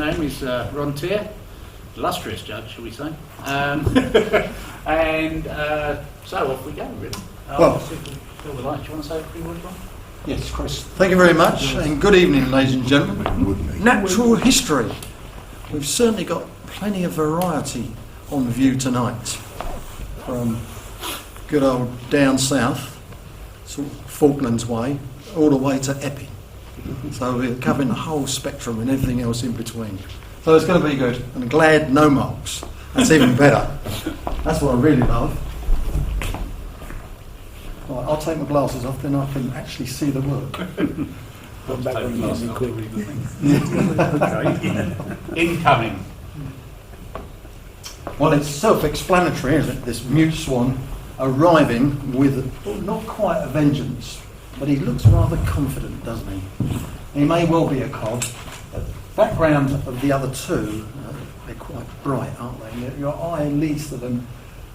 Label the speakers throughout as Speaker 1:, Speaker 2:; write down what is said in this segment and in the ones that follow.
Speaker 1: name is Ron Tier, illustrious judge, shall we say. And so off we go, really.
Speaker 2: Well,
Speaker 1: do you want to say a few words, Ron?
Speaker 2: yes, Chris. Thank you very much, and good evening, ladies and gentlemen. Natural history. We've certainly got plenty of variety on view tonight, from good old down south, sort of Falklands way, all the way to Epping. So we're covering the whole spectrum and everything else in between. So it's going to be good. I'm glad no marks. That's even better. That's what I really love. Right, I'll take my glasses off, then I can actually see the work.
Speaker 1: Incoming.
Speaker 2: Well, it's self-explanatory, isn't it? This mute swan arriving with, not quite a vengeance, but he looks rather confident, doesn't he? He may well be a cod. The background of the other two, they're quite bright, aren't they? Your eye leads to them.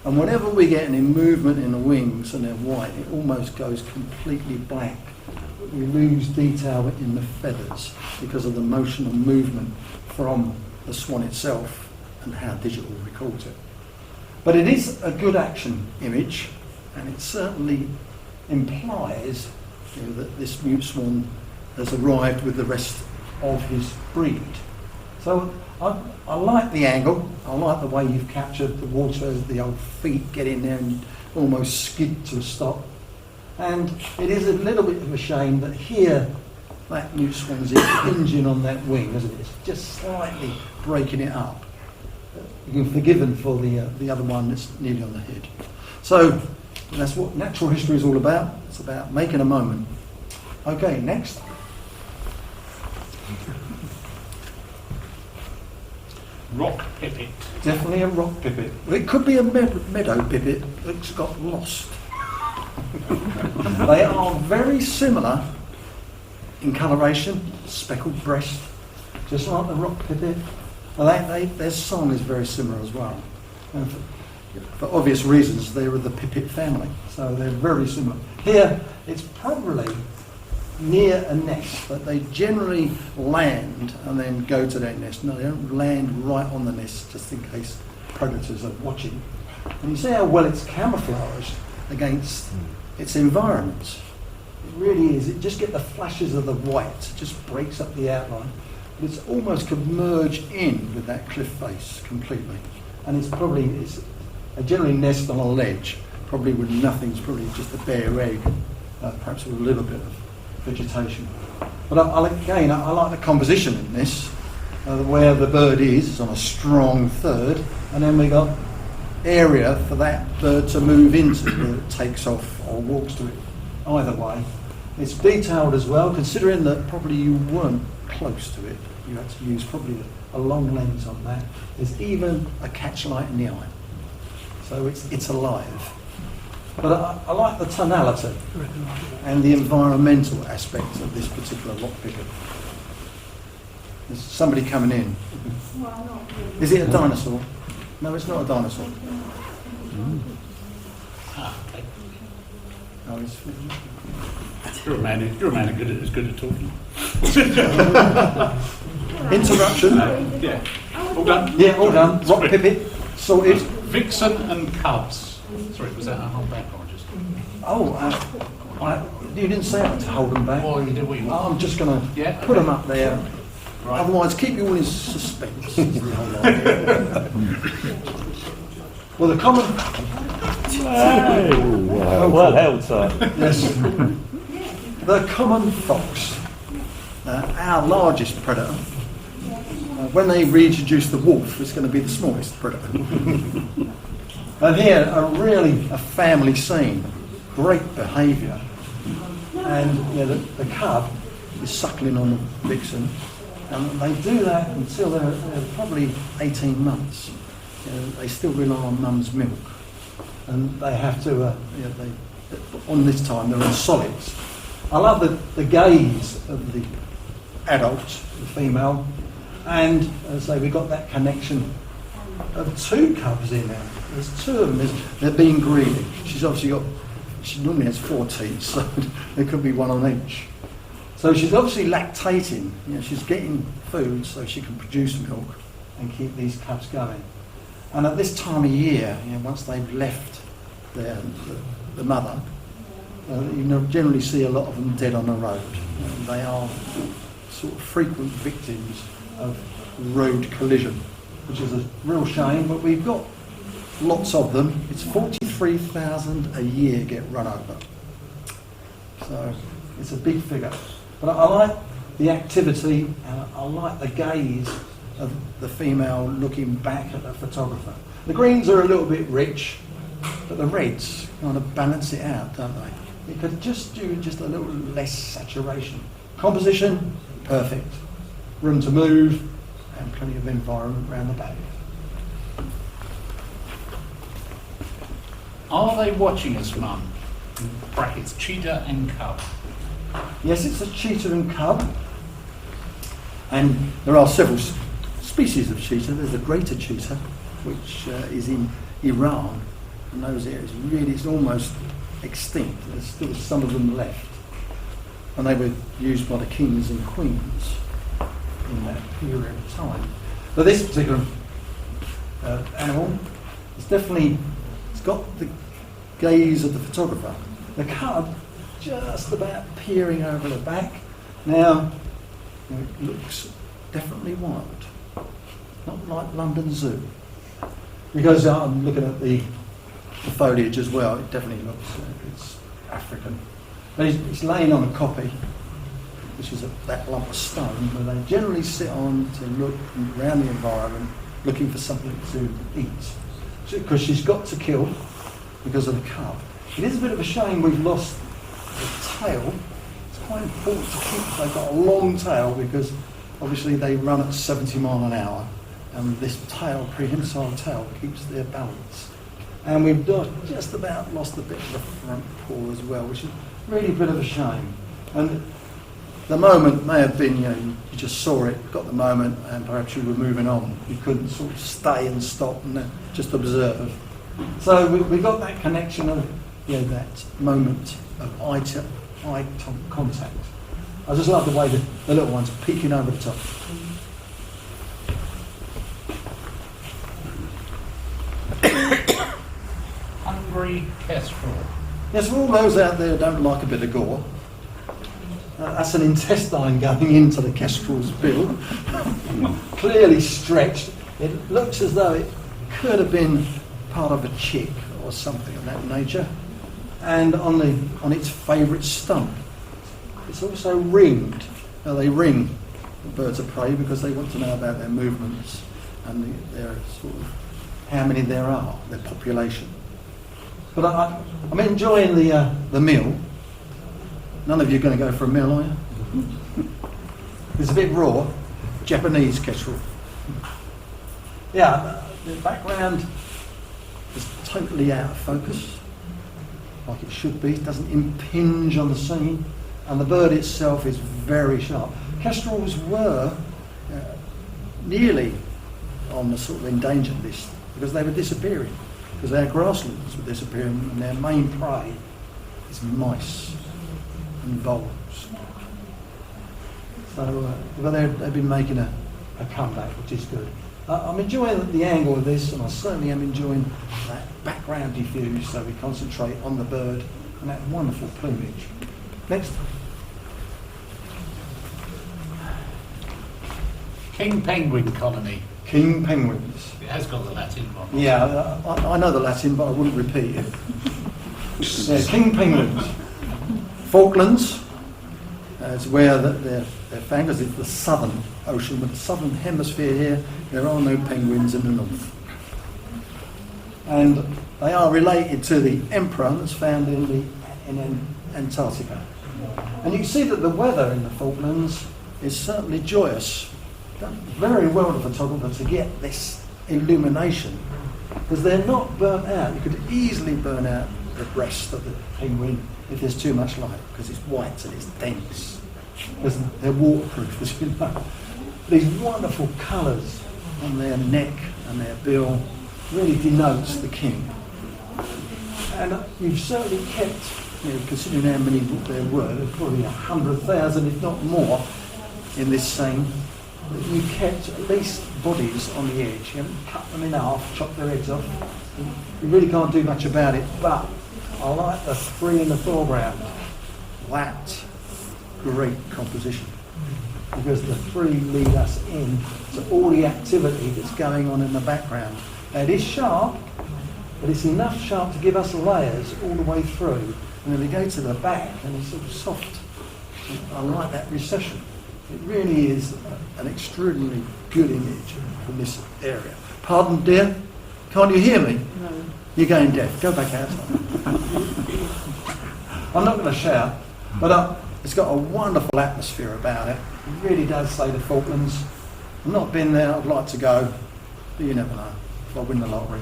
Speaker 2: And whenever we get any movement in the wings and they're white, it almost goes completely black. We lose detail in the feathers because of the motion and movement from the swan itself and how digital records it. But it is a good action image, and it certainly implies that this mute swan has arrived with the rest of his breed. So I like the angle, I like the way you've captured the water, the old feet get in there and almost skid to a stop. And it is a little bit of a shame that here that mute swan's hinging on that wing, isn't it? It's just slightly breaking it up. You're forgiven for the other one that's nearly on the head. So that's what natural history is all about. It's about making a moment. Okay, next.
Speaker 1: Rock pipit.
Speaker 2: Definitely a rock pipit. It could be a meadow pipit that's got lost. They are very similar in coloration, speckled breast, just like the rock pipit. Their song is very similar as well. And for obvious reasons, they are the pipit family, so they're very similar. Here, it's probably near a nest, but they generally land and then go to their nest. No, they don't land right on the nest, just in case predators are watching. And you see how well it's camouflaged against its environment. It really is. It just get the flashes of the white, it just breaks up the outline. But it's almost could merge in with that cliff face completely. And it's a generally nest on a ledge, probably with nothing. It's probably just a bare egg, perhaps with a little bit of vegetation. But I like the composition in this, where the bird is on a strong third, and then we got area for that bird to move into, whether it takes off or walks to it. Either way, it's detailed as well, considering that probably you weren't close to it. You had to use probably a long lens on that. There's even a catch light in the eye, so it's alive. But I like the tonality and the environmental aspect of this particular rock pipit. There's somebody coming in. Is it a dinosaur? No, it's not a dinosaur. No,
Speaker 1: You're a man who's good at talking.
Speaker 2: interruption.
Speaker 1: Yeah. All done?
Speaker 2: Yeah, all done. Rock pipit, sorted.
Speaker 1: Vixen and cubs. Sorry, was that a hold back or just?
Speaker 2: Oh, you didn't say I had to hold them back.
Speaker 1: Well, you did what you want.
Speaker 2: I'm just going to put them up there. Right. Otherwise, keep you all in suspense. Is the whole idea. Well, the common.
Speaker 3: Well held, sir.
Speaker 2: Yes. The common fox, our largest predator. When they reintroduce the wolf, it's going to be the smallest predator. And here, a family scene, great behaviour. And the cub is suckling on the vixen, and they do that until they're probably 18 months. They still rely on mum's milk, and they have to. On this time, they're on solids. I love the gaze of the adult, the female, and as I say, we got that connection of two cubs in there. There's two of them. They're being greedy. She normally has 4 teeth, so there could be one on each. So she's obviously lactating. You know, she's getting food so she can produce milk and keep these cubs going. And at this time of year, you know, once they've left the mother, you generally see a lot of them dead on the road. And they are sort of frequent victims of road collision, which is a real shame, but we've got lots of them. It's 43,000 a year get run over. So it's a big figure. But I like the activity, and I like the gaze of the female looking back at the photographer. The greens are a little bit rich, but the reds kind of balance it out, don't they? You could just do just a little less saturation. Composition, perfect. Room to move, and plenty of environment around the back.
Speaker 1: Are they watching us, Mum? In brackets, cheetah and cub.
Speaker 2: Yes, it's a cheetah and cub. And there are several species of cheetah. There's the greater cheetah, which is in Iran. And those areas really, it's almost extinct. There's still some of them left. And they were used by the kings and queens in that period of time. But this particular animal, it's got the gaze of the photographer. The cub just about peering over the back. Now, it looks definitely wild, not like London Zoo. Because I'm looking at the foliage as well, it definitely looks it's African. But it's laying on a copy, which is that lump of stone, where they generally sit on to look around the environment, looking for something to eat. Because she's got to kill because of the cub. It is a bit of a shame we've lost the tail. It's quite important to keep. They've got a long tail because obviously they run at 70 miles an hour, and this tail, prehensile tail, keeps their balance. And we've just about lost a bit of the front paw as well, which is really a bit of a shame. And the moment may have been, you just saw it, got the moment, and perhaps you were moving on. You couldn't sort of stay and stop and just observe. So we got that connection of, that moment of eye contact. I just love the way the little one's peeking over the top.
Speaker 1: Hungry kestrel.
Speaker 2: Yes, for all those out there who don't like a bit of gore, that's an intestine going into the kestrel's bill, clearly stretched. It looks as though it could have been part of a chick or something of that nature. And on its favourite stump, it's also ringed. Now they ring the birds of prey because they want to know about their movements and their sort of how many there are, their population. But I'm enjoying the meal. None of you are going to go for a meal, are you? It's a bit raw. Japanese kestrel. Yeah, the background is totally out of focus, like it should be. It doesn't impinge on the scene, and the bird itself is very sharp. Kestrels were nearly on the sort of endangered list because they were disappearing, because our grasslands were disappearing, and their main prey is mice and voles. So, but they've been making a comeback, which is good. I'm enjoying the angle of this, and I certainly am enjoying that background diffuse, so we concentrate on the bird and that wonderful plumage. Next.
Speaker 1: King penguin colony.
Speaker 2: King penguins.
Speaker 1: It has got the Latin one.
Speaker 2: Yeah, I know the Latin, but I wouldn't repeat it. Yeah, king penguins. Falklands is where they're found, because it's the southern ocean, but the southern hemisphere here, there are no penguins in the north. And they are related to the emperor that's found in Antarctica. And you can see that the weather in the Falklands is certainly joyous. Done very well the photographer to get this illumination, because they're not burnt out. You could easily burn out the breast of the penguin if there's too much light, because it's white and it's dense. Because they're waterproof, as you know. These wonderful colours on their neck and their bill really denotes the king. And you've certainly kept you know, considering how many there were probably 100,000, if not more, in this scene. You kept at least bodies on the edge. You haven't cut them in half, chopped their heads off. You really can't do much about it, but I like the three in the foreground. That's great composition, because the three lead us in to all the activity that's going on in the background. It is sharp, but it's enough sharp to give us layers all the way through. And then we go to the back and it's sort of soft. I like that recession. It really is an extraordinarily good image from this area. Pardon, dear? Can't you hear me?
Speaker 3: No.
Speaker 2: You're going deaf. Go back outside. I'm not going to shout, but it's got a wonderful atmosphere about it. It really does say the Falklands. I've not been there. I'd like to go, but you never know. If I win the lottery.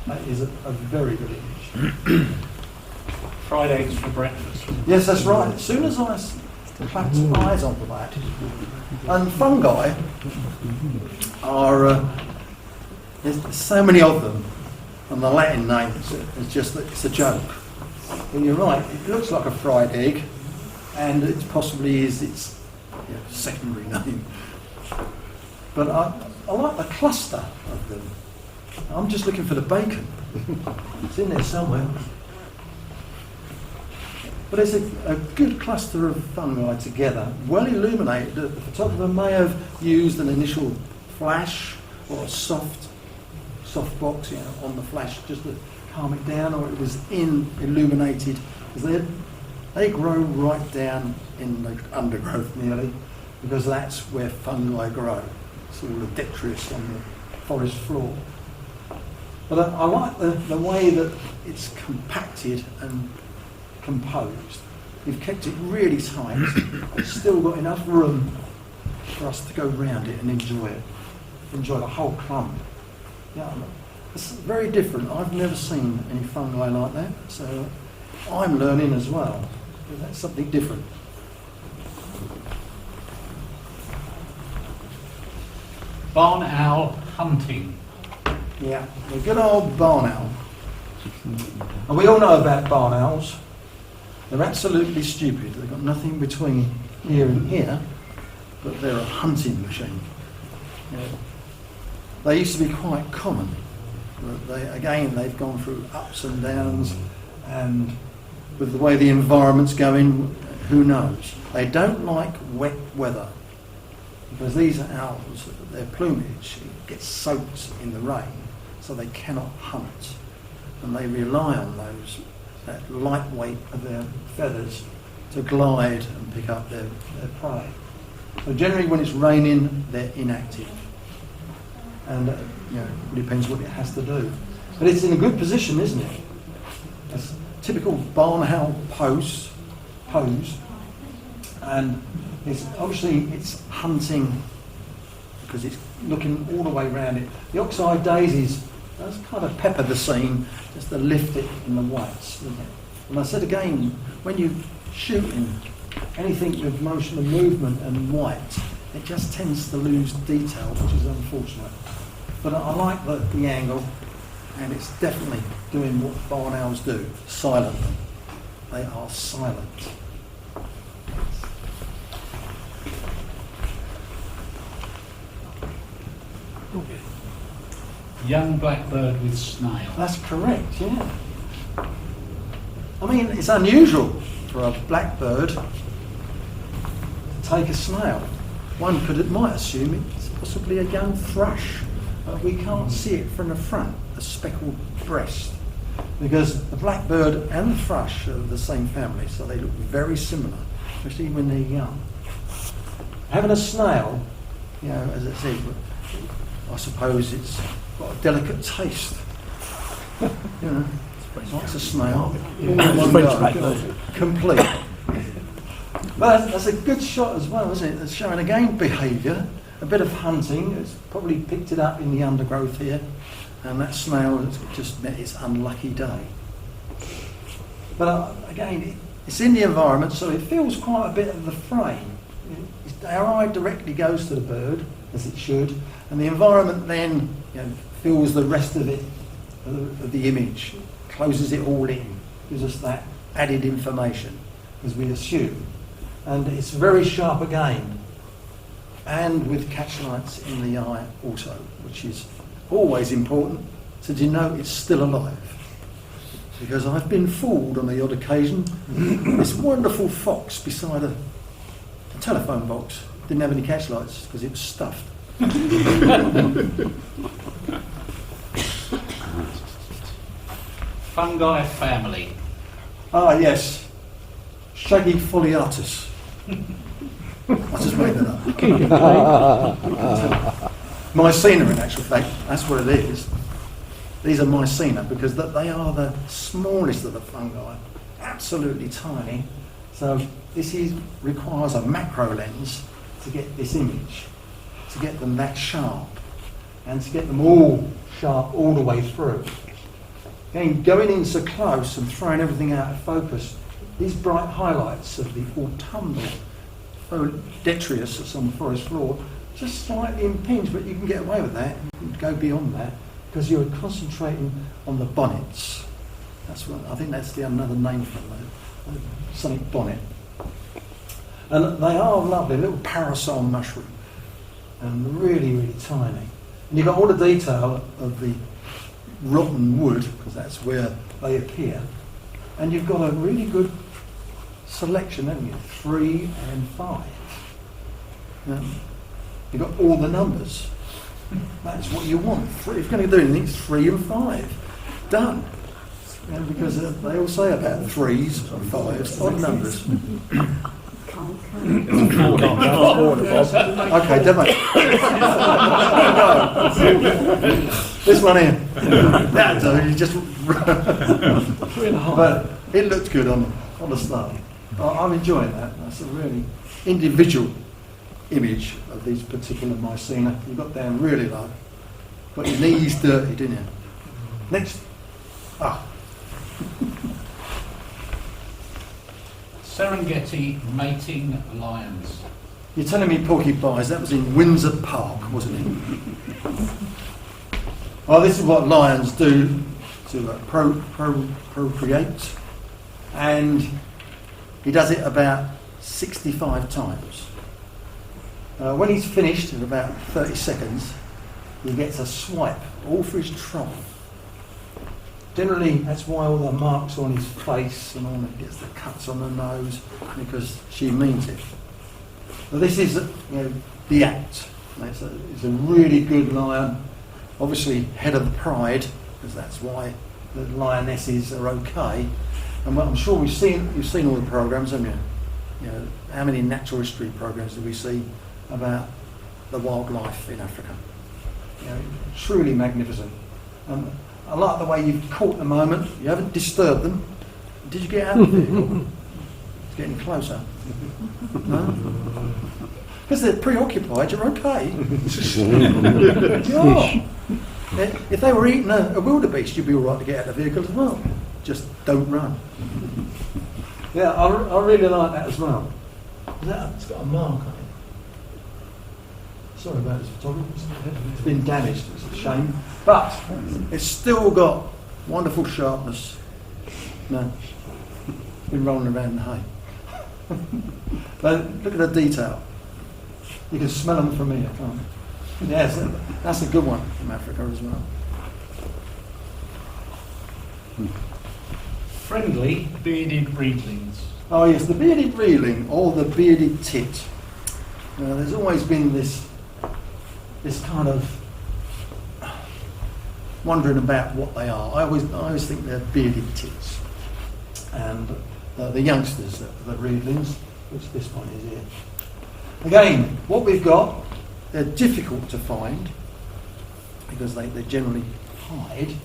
Speaker 2: That is a very good image.
Speaker 1: Fried eggs for breakfast.
Speaker 2: Yes, that's right. As soon as I clapped eyes onto that, and fungi are there's so many of them, and the Latin names it's just that it's a joke. And you're right. It looks like a fried egg, and it possibly is its secondary name. But I like the cluster of them. I'm just looking for the bacon. It's in there somewhere. But it's a good cluster of fungi together, well illuminated. The photographer may have used an initial flash or a soft box, on the flash just to calm it down, or it was illuminated, because they grow right down in the undergrowth nearly, because that's where fungi grow. It's all the detritus on the forest floor. But I like the way that it's compacted and composed. You've kept it really tight. It's still got enough room for us to go round it and enjoy it. Enjoy the whole clump. Yeah, it's very different. I've never seen any fungi like that, so I'm learning as well. That's something different.
Speaker 1: Barn owl hunting.
Speaker 2: Yeah, the good old barn owl. And we all know about barn owls. They're absolutely stupid. They've got nothing between here and here, but they're a hunting machine. They used to be quite common. But they've gone through ups and downs, and with the way the environment's going, who knows? They don't like wet weather, because these owls, their plumage gets soaked in the rain, so they cannot hunt, and they rely on that lightweight of their feathers to glide and pick up their prey. So generally when it's raining, they're inactive. And it depends what it has to do. But it's in a good position, isn't it? It's typical barn owl pose. And it's hunting, because it's looking all the way around it. The oxeye daisies, those kind of pepper the scene, just to lift it in the whites, isn't it? And I said again, when you shoot in anything with motion and movement and white, it just tends to lose detail, which is unfortunate. But I like the angle, and it's definitely doing what barn owls do, silently. They are silent.
Speaker 1: Young blackbird with snail.
Speaker 2: That's correct, yeah. I mean, it's unusual for a blackbird to take a snail. One might assume it's possibly a young thrush, but we can't see it from the front, the speckled breast, because the blackbird and the thrush are the same family, so they look very similar, especially when they're young. Having a snail, as I said, I suppose it's got a delicate taste. It's a snail. Complete. But that's a good shot as well, isn't it? It's showing again behaviour, a bit of hunting. It's probably picked it up in the undergrowth here, and that snail has just met its unlucky day. But again, it's in the environment, so it feels quite a bit of the frame. Our eye directly goes to the bird, as it should, and the environment then fills the rest of it, of the image, closes it all in, gives us that added information, as we assume. And it's very sharp again, and with catch lights in the eye also, which is always important to denote it's still alive. Because I've been fooled on the odd occasion. This wonderful fox beside a telephone box didn't have any catch lights because it was stuffed.
Speaker 1: Fungi family.
Speaker 2: Ah, yes. Shaggy foliatus. I just made that up. Mycena, in actual fact, that's what it is. These are mycena because they are the smallest of the fungi, absolutely tiny. So this requires a macro lens to get this image, to get them that sharp, and to get them all sharp all the way through. Again, going in so close and throwing everything out of focus, these bright highlights of the autumnal detritus that's on the forest floor just slightly impinge, but you can get away with that. You can go beyond that because you're concentrating on the bonnets. That's what I think that's another name for them, something bonnet. And they are lovely, little parasol mushroom, and really, really tiny. And you've got all the detail of the rotten wood, because that's where they appear. And you've got a really good selection, haven't you? 3 and 5. You've got all the numbers. That's what you want. If you're going to do anything, it's 3 and 5. Done. Because they all say about 3s and 5s, odd numbers. Okay, demo. This one here. That'll do. You just. But it looked good on the start. I'm enjoying that. That's a really individual image of these particular mycena. You got down really low. Got your knees dirty, didn't you? Next.
Speaker 1: Serengeti mating lions.
Speaker 2: You're telling me porcupines, that was in Windsor Park, wasn't it? Well, this is what lions do to procreate, and he does it about 65 times. When he's finished in about 30 seconds, he gets a swipe all for his trunk. Generally, that's why all the marks on his face and all that gets the cuts on the nose, because she means it. But this is, the act. It's a really good lion. Obviously, head of the pride, because that's why the lionesses are okay. And I'm sure you've seen all the programs, haven't you? How many natural history programs do we see about the wildlife in Africa? Truly magnificent. I like the way you've caught the moment. You haven't disturbed them. Did you get out of the vehicle? It's getting closer. No? Because they're preoccupied, you're okay. Oh. If they were eating a wildebeest, you'd be all right to get out of the vehicle as well. Just don't run. Yeah, I really like that as well. It's got a mark on it. Sorry about this photography. It's been damaged, it's a shame. But it's still got wonderful sharpness. No, it's been rolling around in the hay. But look at the detail. You can smell them from here, can't you? Yes, that's a good one from Africa as well.
Speaker 1: Friendly bearded reedlings.
Speaker 2: Oh yes, the bearded reeling or the bearded tit. There's always been this kind of wondering about what they are. I always think they're bearded tits. And the youngsters, the reedlings, which this one is here. Again, what we've got, they're difficult to find because they generally hide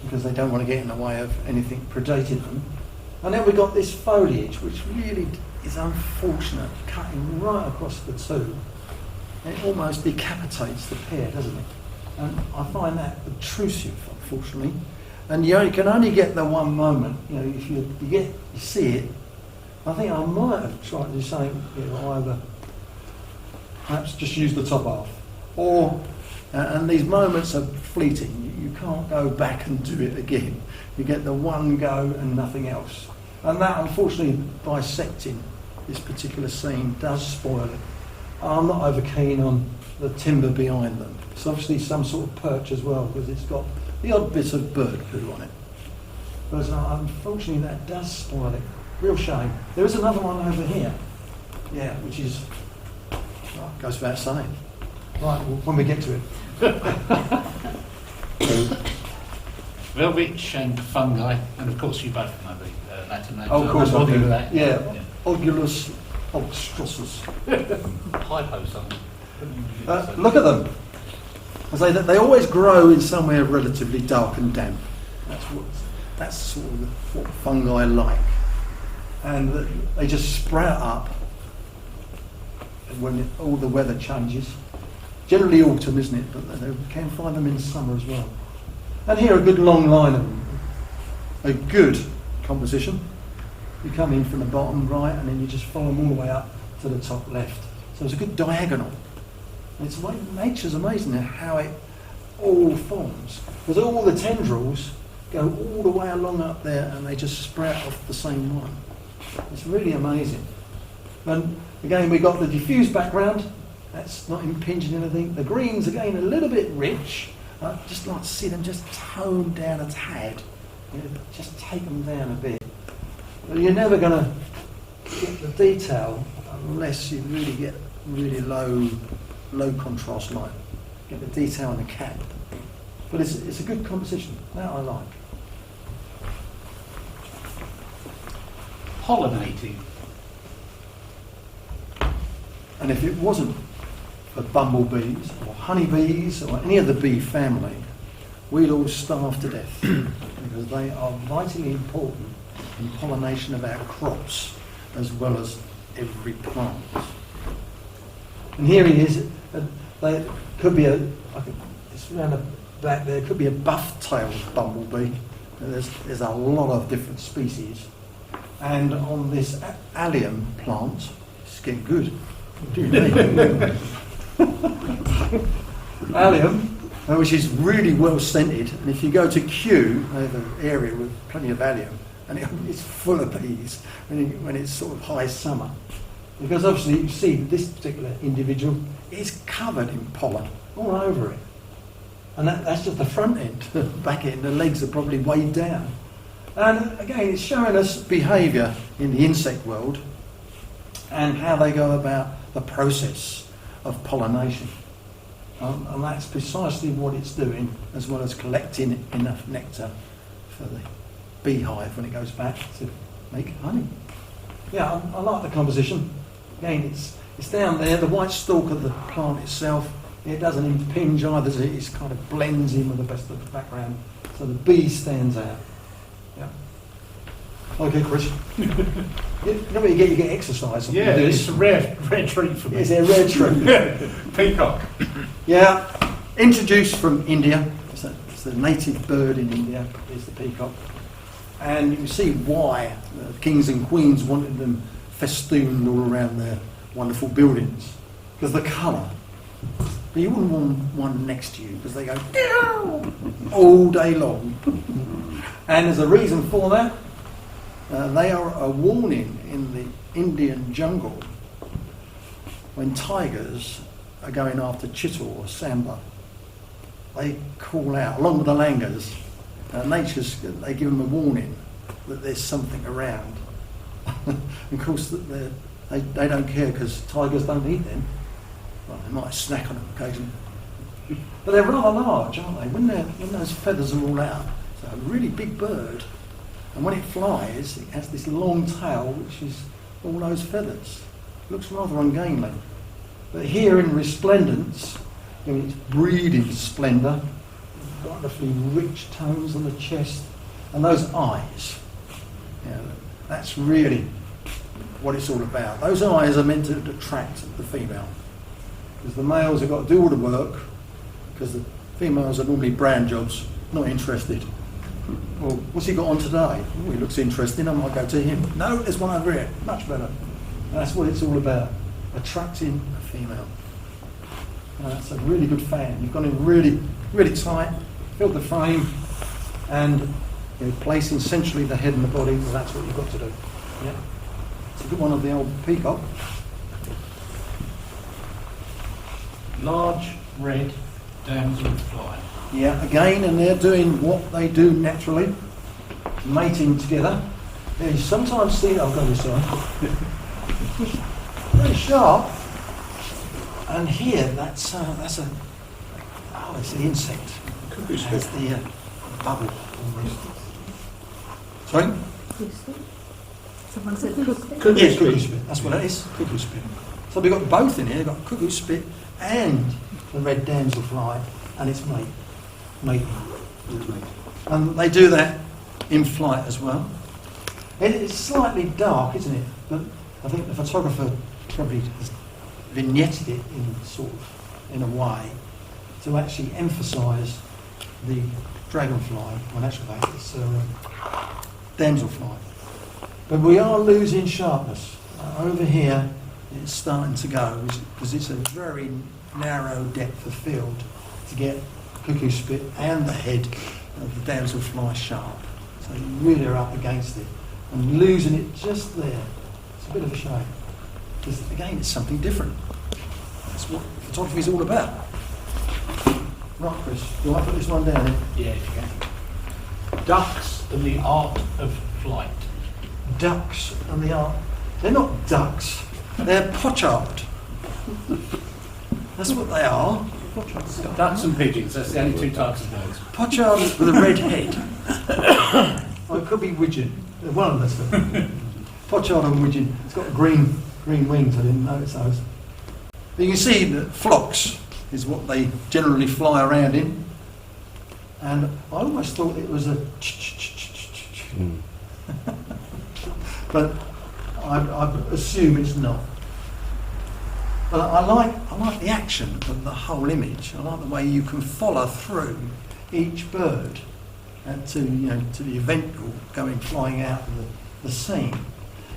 Speaker 2: because they don't want to get in the way of anything predating them. And then we've got this foliage, which really is unfortunate, cutting right across the two. It almost decapitates the pair, doesn't it? And I find that obtrusive, unfortunately. And you can only get the one moment. If you see it. I think I might have tried to do something. Either perhaps just use the top half, or and these moments are fleeting. You can't go back and do it again. You get the one go and nothing else. And that, unfortunately, bisecting this particular scene does spoil it. I'm not over keen on the timber behind them. It's obviously some sort of perch as well, because it's got the odd bit of bird poo on it. But unfortunately, that does spoil it. Real shame. There is another one over here, yeah, which is, well, goes without saying. Right, well, when we get to it.
Speaker 1: Velvet and fungi, and of course you both know the Latin names.
Speaker 2: Oh, of course I do.
Speaker 1: That.
Speaker 2: Yeah, Ogulus obstrusus.
Speaker 1: Hypo something.
Speaker 2: Look at them. I say that they always grow in somewhere relatively dark and damp. That's sort of what fungi like, and they just sprout up when all the weather changes. Generally autumn, isn't it? But they can find them in summer as well. And here a good long line of them. A good composition. You come in from the bottom right, and then you just follow them all the way up to the top left. So it's a good diagonal. Nature's amazing how it all forms. Because all the tendrils go all the way along up there, and they just sprout off the same one. It's really amazing. And again, we've got the diffuse background. That's not impinging anything. The greens, again, a little bit rich. I just like to see them just tone down a tad. Just take them down a bit. But you're never going to get the detail unless you really get really low contrast light. Get the detail in the cap. But it's a good composition. That I like.
Speaker 1: Pollinating.
Speaker 2: And if it wasn't for bumblebees or honeybees or any of the bee family, we'd all starve to death because they are vitally important in pollination of our crops as well as every plant. And here it is. They could be it's around the back there. Could be a buff-tailed bumblebee. There's a lot of different species. And on this allium plant, it's getting good. Allium, which is really well scented, and if you go to Kew, they have an area with plenty of allium, and it's full of bees when it's sort of high summer. Because obviously you see this particular individual is covered in pollen all over it. And that's just the front end. The back end, the legs are probably weighed down. And again, it's showing us behaviour in the insect world and how they go about the process of pollination. And that's precisely what it's doing, as well as collecting enough nectar for the beehive when it goes back to make honey. Yeah, I like the composition. Again, it's down there, the white stalk of the plant itself, it doesn't impinge either, it kind of blends in with the rest of the background, so the bee stands out. Yeah. Okay, Chris. You know what you get exercise.
Speaker 1: Yeah, it's a rare treat for me.
Speaker 2: It's a rare treat.
Speaker 1: Peacock.
Speaker 2: Yeah, introduced from India. It's a native bird in India, is the peacock. And you can see why the kings and queens wanted them festooned all around their wonderful buildings. Because the colour. But you wouldn't want one next to you because they go all day long. And there's a reason for that. They are a warning in the Indian jungle when tigers are going after chital or samba. They call out, along with the langurs. They give them a warning that there's something around. Of course, they don't care because tigers don't eat them. Well, they might snack on them occasionally. But they're rather large, aren't they? When those feathers are all out, it's a really big bird. And when it flies, it has this long tail, which is all those feathers. It looks rather ungainly. But here in resplendence, in its breeding splendour, wonderfully rich tones on the chest, and those eyes. That's really what it's all about. Those eyes are meant to attract the female. Because the males have got to do all the work, because the females are normally brand jobs, not interested. Well, what's he got on today? Oh, he looks interesting, I might go to him. No, there's one over here, much better. And that's what it's all about, attracting a female. That's a really good fan. You've gone in really, really tight, filled the frame, and placing centrally the head and the body, well, that's what you've got to do. Yeah. It's a good one of the old peacock.
Speaker 1: Large red damselfly.
Speaker 2: Yeah, again, and they're doing what they do naturally, mating together. Yeah, you sometimes see, I'll go this side, very sharp. And here, that's a, oh, it's the insect. That's the bubble. Sorry?
Speaker 3: Someone said cuckoo.
Speaker 2: Yes, cuckoo spit. That's what it is, cuckoo spit. So we've got both in here. We've got cuckoo spit and the red damselfly and its mate. And they do that in flight as well. It's slightly dark, isn't it? But I think the photographer probably has vignetted it in a way to actually emphasise the dragonfly. Well, in actual fact, it's damselfly. But we are losing sharpness. Over here, it's starting to go because it's a very narrow depth of field to get cuckoo spit and the head of the damselfly sharp. So you really are up against it and losing it just there. It's a bit of a shame. Because again, it's something different. That's what photography is all about. Right, Chris, do I put this one down here?
Speaker 1: Yeah, if you can. Ducks and the art of flight.
Speaker 2: Ducks and the art. They're not ducks, they're pochard. That's what they are.
Speaker 1: Ducks and pigeons, that's the only two types of birds.
Speaker 2: Pochard with a red head. Or it could be widgeon. One of them. Pochard and widgeon. It's got green wings. I didn't notice those. But you can see that flocks is what they generally fly around in. And I almost thought it was a but I assume it's not. But I like the action of the whole image. I like the way you can follow through each bird and to the event going flying out of the scene.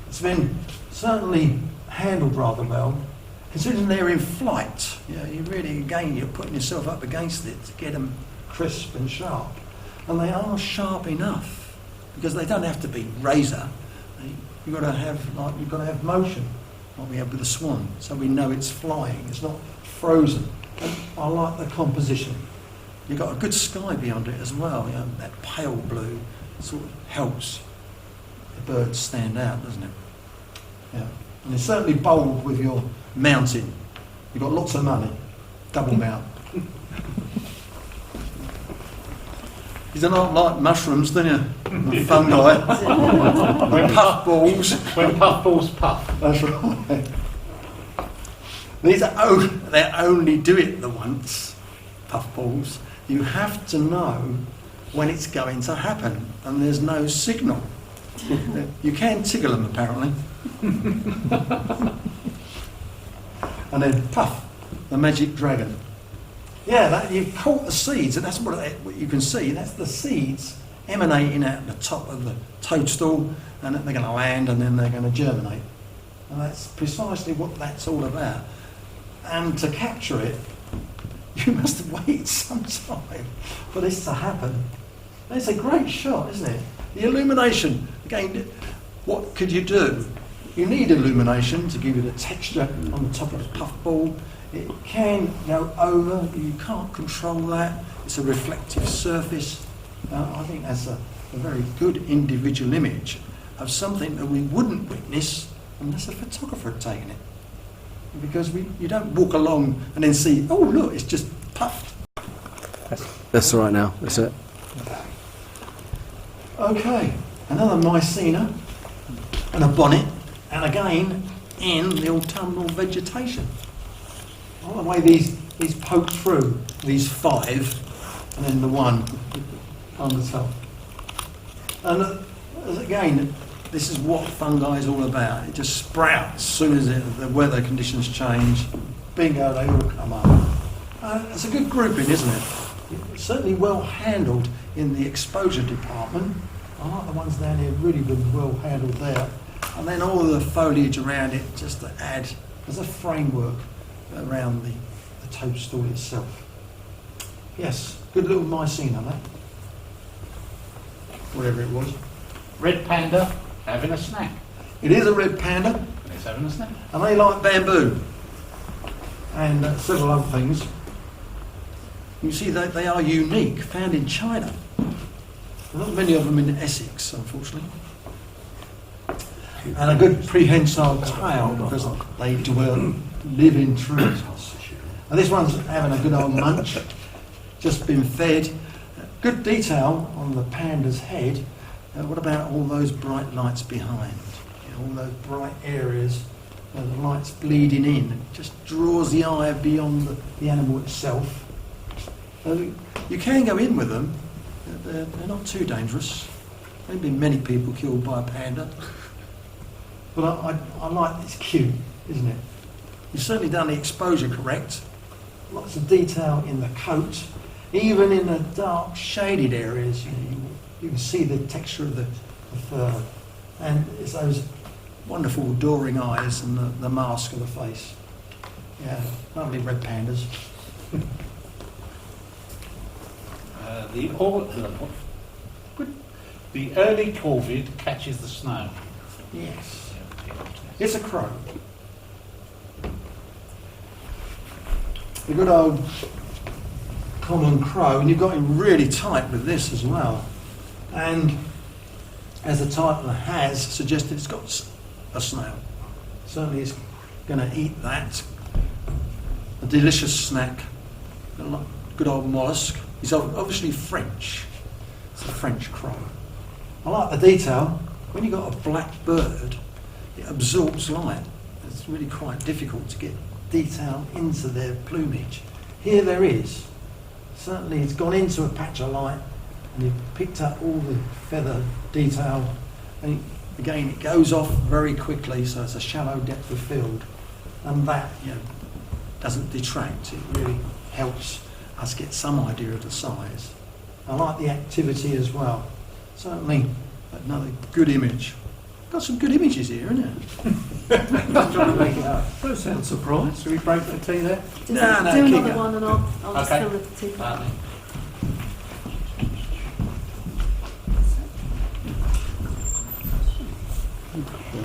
Speaker 2: It's been certainly handled rather well, considering they're in flight. You really, again, you're putting yourself up against it to get them crisp and sharp, and they are sharp enough because they don't have to be razor. You've got to have motion, like we have with the swan, so we know it's flying. It's not frozen. And I like the composition. You've got a good sky beyond it as well. That pale blue sort of helps the birds stand out, doesn't it? Yeah. And it's certainly bold with your mounting. You've got lots of money. Double mount. You don't like mushrooms, don't you? Fungi. When puff balls.
Speaker 1: When puff balls puff.
Speaker 2: That's right. They only do it the once, puff balls. You have to know when it's going to happen, and there's no signal. You can tickle them, apparently. And then puff, the magic dragon. Yeah, you've caught the seeds, and that's what you can see. That's the seeds emanating out the top of the toadstool, and they're going to land, and then they're going to germinate. And that's precisely what that's all about. And to capture it, you must wait some time for this to happen. And it's a great shot, isn't it? The illumination, again, what could you do? You need illumination to give you the texture on the top of the puffball. It can go over, you can't control that. It's a reflective surface. I think that's a very good individual image of something that we wouldn't witness unless a photographer had taken it. Because you don't walk along and then see, oh look, it's just puffed.
Speaker 4: That's all right now, that's it.
Speaker 2: Okay, another Mycena and a bonnet, and again in the autumnal vegetation. I like the way these poke through, these five, and then the one on the top. And again, this is what fungi is all about. It just sprouts as soon as the weather conditions change. Bingo, they all come up. It's a good grouping, isn't it? It's certainly well handled in the exposure department. I like the ones down here, really well handled there. And then all the foliage around it, just to add as a framework around the toadstool itself. Yes, good little Mycena, mate. whatever it was.
Speaker 1: Red panda having a snack.
Speaker 2: It is a red panda,
Speaker 1: And it's having a snack.
Speaker 2: and they like bamboo and several other things. You see that they are unique, found in China. There are not many of them in Essex, unfortunately. And a good prehensile tail because they live in trees. And this one's having a good old munch, just been fed. Good detail on the panda's head. What about all those bright lights behind? All those bright areas where the light's bleeding in. It just draws the eye beyond the animal itself. You can go in with them. They're not too dangerous. There have been many people killed by a panda. But I like it's cute, isn't it? You've certainly done the exposure correct. Lots of detail in the coat. Even in the dark shaded areas, you can see the texture of the fur. And it's those wonderful adoring eyes and the mask of the face. Yeah, lovely red pandas.
Speaker 1: The early corvid catches the snow.
Speaker 2: Yes. It's a crow. The good old common crow, and you've got him really tight with this as well. And as the title has suggested, it's got a snail. Certainly it's going to eat that. A delicious snack. Good old mollusk. He's obviously French. It's a French crow. I like the detail. When you've got a black bird, it absorbs light. It's really quite difficult to get detail into their plumage. Here there is. Certainly it's gone into a patch of light and you've picked up all the feather detail. And again, it goes off very quickly, so it's a shallow depth of field. And that, doesn't detract. It really helps us get some idea of the size. I like the activity as well. Certainly another good image. Got some good images here, isn't it?
Speaker 1: Trying to make it up.
Speaker 5: Don't sound surprised.
Speaker 1: Should we break for tea there?
Speaker 3: Just
Speaker 2: No,
Speaker 3: do
Speaker 2: keep
Speaker 3: another
Speaker 2: going.
Speaker 3: one and I'll just
Speaker 1: Okay.
Speaker 3: fill the teapot.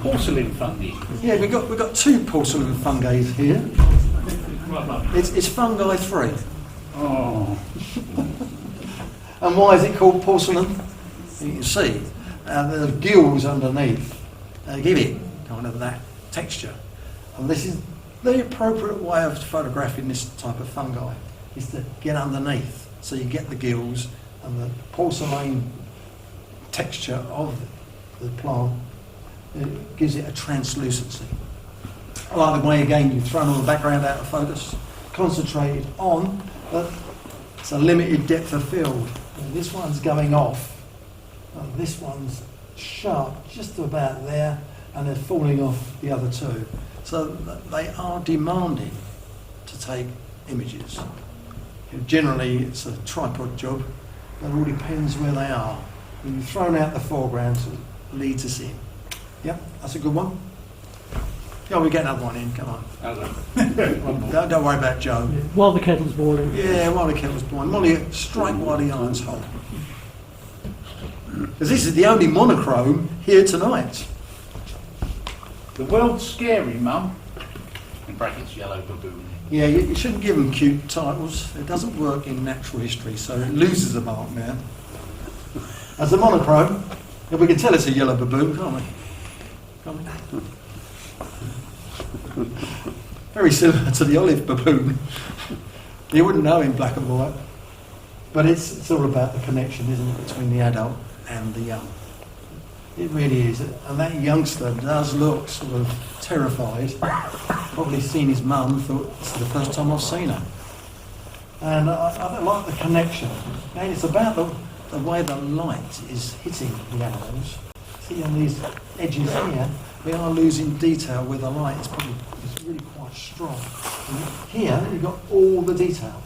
Speaker 1: Porcelain fungi.
Speaker 2: Yeah, we've got two porcelain fungi here.
Speaker 1: Well done.
Speaker 2: It's fungi 3.
Speaker 1: Oh.
Speaker 2: And why is it called porcelain? You can see the gills underneath give it kind of that texture. And this is the appropriate way of photographing this type of fungi, is to get underneath so you get the gills and the porcelain texture of the plant. It gives it a translucency. I like the way, again, you've thrown all the background out of focus, concentrated on, but it's a limited depth of field. And this one's going off, and this one's sharp, just about there, and they're falling off the other two. So they are demanding to take images. Generally, it's a tripod job, but it all depends where they are. When you've thrown out the foreground, it leads us in. Yep, that's a good one. Yeah, we get another one in, come on.
Speaker 1: One more.
Speaker 2: Don't worry about Joe.
Speaker 5: While the kettle's boiling.
Speaker 2: Yeah, while the kettle's boiling. Molly, strike while the iron's hot. Because this is the only monochrome here tonight.
Speaker 1: The world's scary mum. In brackets, yellow baboon.
Speaker 2: Yeah, you shouldn't give them cute titles. It doesn't work in natural history, so it loses the mark now. As a monochrome, we can tell it's a yellow baboon, can't we? Can't we? Very similar to the olive baboon. You wouldn't know in black and white. But it's all about the connection, isn't it, between the adult and the young. It really is. And that youngster does look sort of terrified. Probably seen his mum, thought, this is the first time I've seen her. And I like the connection. And it's about the way the light is hitting the animals. See on these edges here, we are losing detail where the light is really quite strong. And here, you've got all the detail.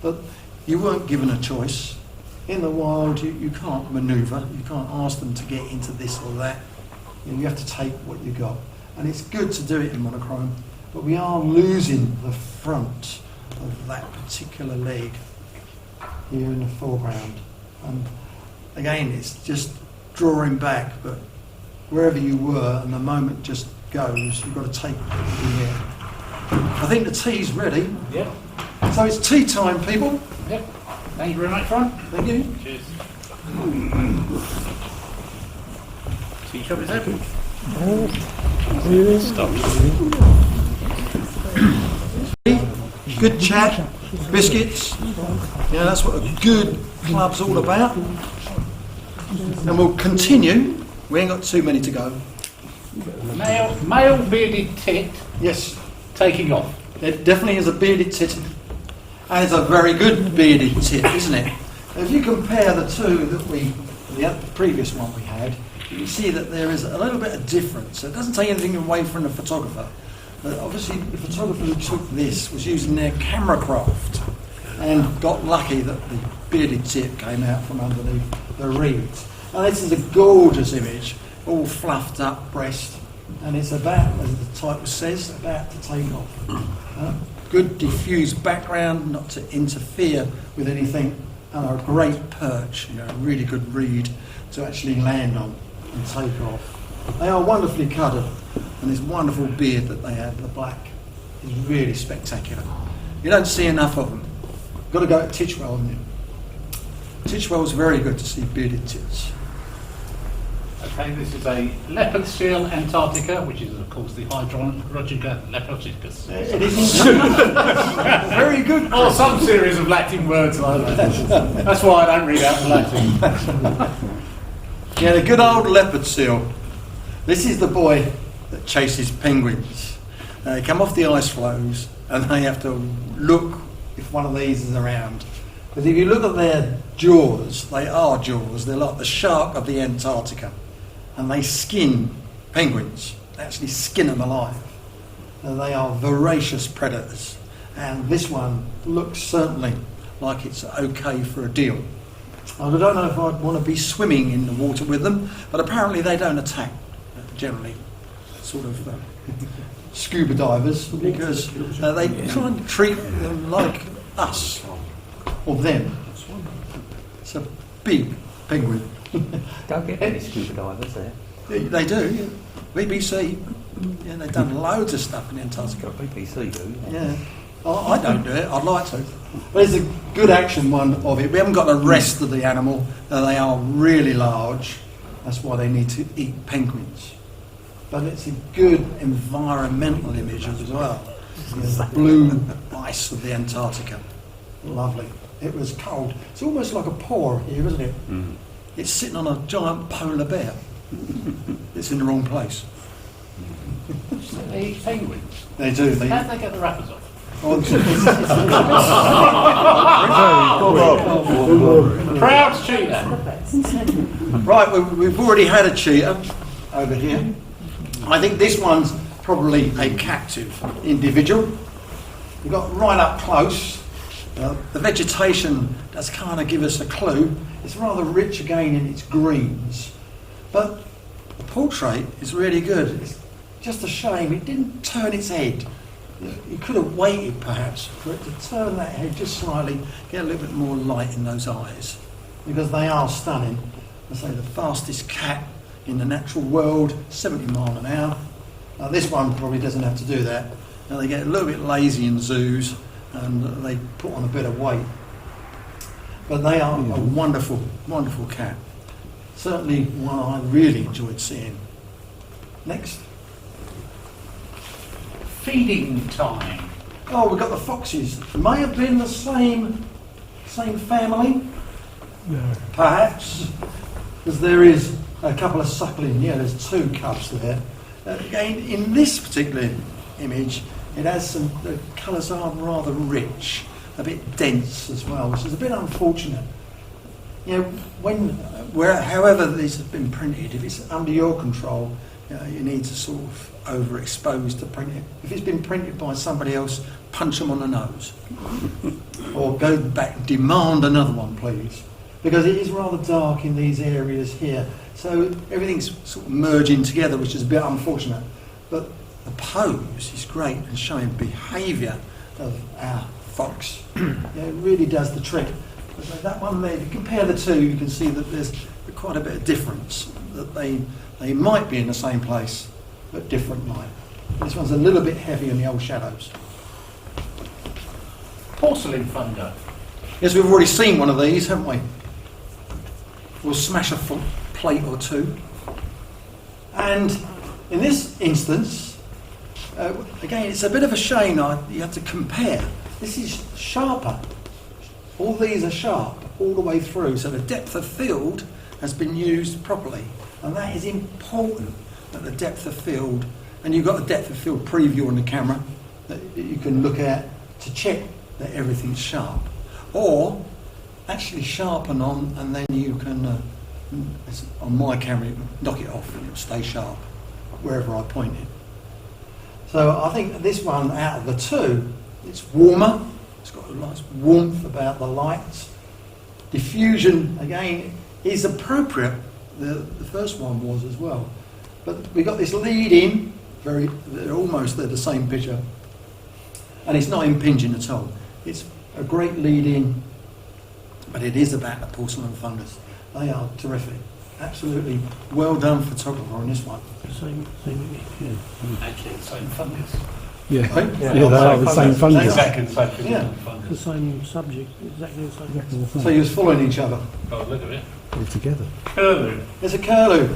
Speaker 2: But you weren't given a choice. In the wild, you can't manoeuvre. You can't ask them to get into this or that. You have to take what you got. And it's good to do it in monochrome, but we are losing the front of that particular leg here in the foreground. And again, it's just drawing back, but wherever you were, and the moment just goes, you've got to take it in the air. I think the tea's ready.
Speaker 1: Yep.
Speaker 2: So it's tea time, people.
Speaker 1: Yep. Thank you very much, Ron.
Speaker 2: Thank you.
Speaker 1: Cheers. Tea shop is open.
Speaker 2: Good chat, biscuits. Yeah, that's what a good club's all about. And we'll continue. We ain't got too many to go.
Speaker 1: Male bearded tit
Speaker 2: Yes,
Speaker 1: taking off.
Speaker 2: it definitely is a bearded tit. And it's a very good bearded tit, isn't it? If you compare the two that the previous one we had, you can see that there is a little bit of difference. So it doesn't take anything away from the photographer. But obviously the photographer who took this was using their camera craft and got lucky that the bearded tit came out from underneath the reeds. And this is a gorgeous image, all fluffed up breast, and it's about, as the title says, about to take off. Good diffused background, not to interfere with anything, and a great perch, a really good reed to actually land on and take off. They are wonderfully coloured, and this wonderful beard that they have, the black, is really spectacular. You don't see enough of them. You've got to go to Titchwell, haven't you? Titchwell's very good to see bearded tits.
Speaker 1: Okay, this is a leopard seal Antarctica, which is of course the Hydrologica leopardicus.
Speaker 2: It is very good.
Speaker 1: Or some series of Latin words like that. That's why I don't read out the Latin.
Speaker 2: Yeah, the good old leopard seal. This is the boy that chases penguins. They come off the ice floes and they have to look if one of these is around. But if you look at their jaws, they are jaws. They're like the shark of the Antarctica. And they skin penguins. They actually skin them alive. They are voracious predators. And this one looks certainly like it's okay for a deal. I don't know if I'd want to be swimming in the water with them, but apparently they don't attack, generally, sort of scuba divers, because they kind of treat them like us, or them. It's a big penguin.
Speaker 6: Don't get any scuba divers there.
Speaker 2: They do, yeah. BBC. Yeah, they've done loads of stuff in Antarctica.
Speaker 6: BBC do.
Speaker 2: Yeah. I don't do it, I'd like to. But it's a good action one of it. We haven't got the rest of the animal. They are really large. That's why they need to eat penguins. But it's a good environmental image as well. The blue ice of the Antarctica. Lovely. It was cold. It's almost like a paw here, isn't it? Mm. It's sitting on a giant polar bear. It's in the wrong place.
Speaker 1: They eat penguins.
Speaker 2: They do.
Speaker 1: How do they get the wrappers off? Proud cheetah.
Speaker 2: Right, we've already had a cheetah over here. I think this one's probably a captive individual. We've got right up close. The vegetation does kind of give us a clue. It's rather rich again in its greens. But the portrait is really good. It's just a shame it didn't turn its head. You could have waited perhaps for it to turn that head just slightly, get a little bit more light in those eyes, because they are stunning. I say the fastest cat in the natural world, 70 miles an hour. This one probably doesn't have to do that. Now they get a little bit lazy in zoos and they put on a bit of weight. But they are a wonderful, wonderful cat. Certainly one I really enjoyed seeing. Next.
Speaker 1: Feeding time.
Speaker 2: Oh, we've got the foxes. May have been the same family, perhaps, because there is a couple of suckling. Yeah, there's two cubs there. Again, in this particular image, it has some. The colours are rather rich, a bit dense as well, which is a bit unfortunate. You know, however these have been printed, if it's under your control, you need to sort of overexpose to print it. If it's been printed by somebody else, punch them on the nose. Or go back and demand another one, please. Because it is rather dark in these areas here. So everything's sort of merging together, which is a bit unfortunate. But the pose is great and showing behaviour of our fox. It really does the trick. So that one there, if you compare the two, you can see that there's quite a bit of difference, that they might be in the same place, but different light. This one's a little bit heavy in the old shadows.
Speaker 1: Porcelain fungo.
Speaker 2: Yes, we've already seen one of these, haven't we? We'll smash a plate or two. And in this instance, again, it's a bit of a shame you have to compare. This is sharper. All these are sharp all the way through, so the depth of field has been used properly. And that is important, that the depth of field, and you've got a depth of field preview on the camera that you can look at to check that everything's sharp. Or actually sharpen on, and then you can, on my camera, knock it off and it'll stay sharp wherever I point it. So I think this one, out of the two, it's warmer. It's got a nice warmth about the lights. Diffusion, again, is appropriate. The first one was as well. But we got this lead in, they're the same picture. And it's not impinging at all. It's a great lead in, but it is about the porcelain fungus. They are terrific. Absolutely well done photographer on this one.
Speaker 5: Same, yeah.
Speaker 1: Actually, the same fungus.
Speaker 5: Yeah,
Speaker 2: Right?
Speaker 5: yeah, they are the same fungus.
Speaker 1: Exactly the same thing.
Speaker 2: Yeah.
Speaker 5: The
Speaker 1: Fungus.
Speaker 5: same subject, exactly the same.
Speaker 2: So you're following each other.
Speaker 1: Oh, look at it.
Speaker 4: All together.
Speaker 1: Curlew.
Speaker 2: There's a curlew.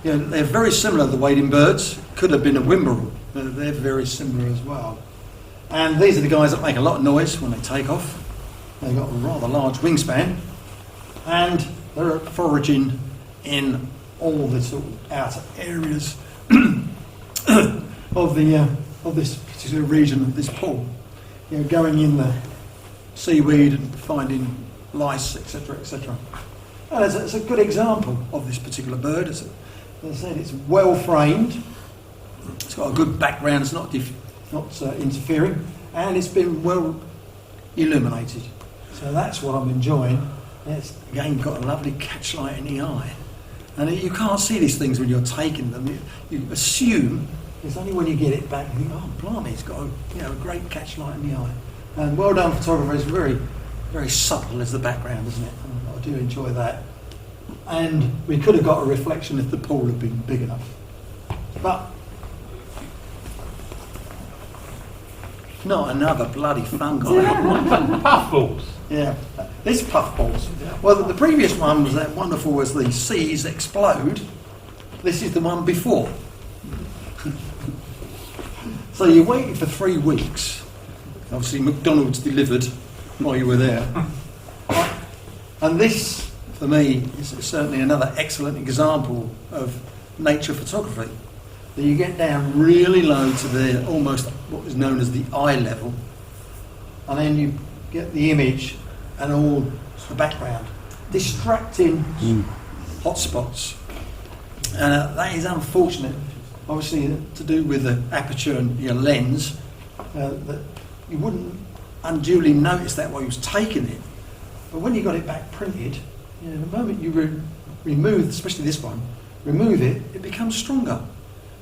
Speaker 2: They're very similar, the wading birds. Could have been a whimperel. They're very similar as well. And these are the guys that make a lot of noise when they take off. They've got a rather large wingspan. And they're foraging in all the sort of outer areas of this particular region of this pool. Going in the seaweed and finding lice, etc., etc. And it's a good example of this particular bird. As I said, it's well framed. It's got a good background. It's not interfering, and it's been well illuminated. So that's what I'm enjoying. It's again got a lovely catchlight in the eye, and you can't see these things when you're taking them. You assume it's only when you get it back you think, oh blimey, it's got a great catchlight in the eye. And well done photographer. It's very, very subtle as the background, isn't it? I do enjoy that. And we could have got a reflection if the pool had been big enough, but not another bloody fungi.
Speaker 1: Puffballs.
Speaker 2: Yeah, this puffballs. Well, the previous one was that wonderful as the seas explode. This is the one before. So you waited for 3 weeks. Obviously, McDonald's delivered while you were there. And this, for me, is certainly another excellent example of nature photography. That you get down really low to the almost what is known as the eye level, and then you get the image and all the background, distracting hotspots. And that is unfortunate, obviously, to do with the aperture and your lens, that you wouldn't unduly notice that while you was taking it. But when you got it back printed, the moment you remove, especially this one, remove it, it becomes stronger.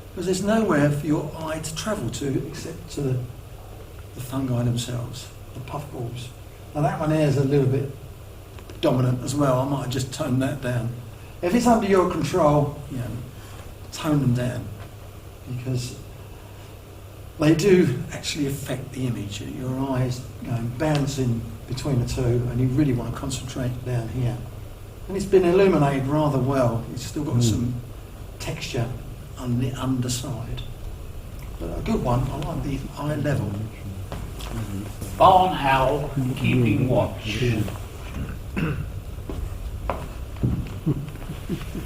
Speaker 2: Because there's nowhere for your eye to travel to except to the fungi themselves, the puffballs. Now that one there is a little bit dominant as well. I might just tone that down. If it's under your control, tone them down, because they do actually affect the image. Your eyes going bouncing between the two, and you really want to concentrate down here. And it's been illuminated rather well. It's still got some texture on the underside. But a good one. I like the eye level.
Speaker 1: Barn owl keeping watch.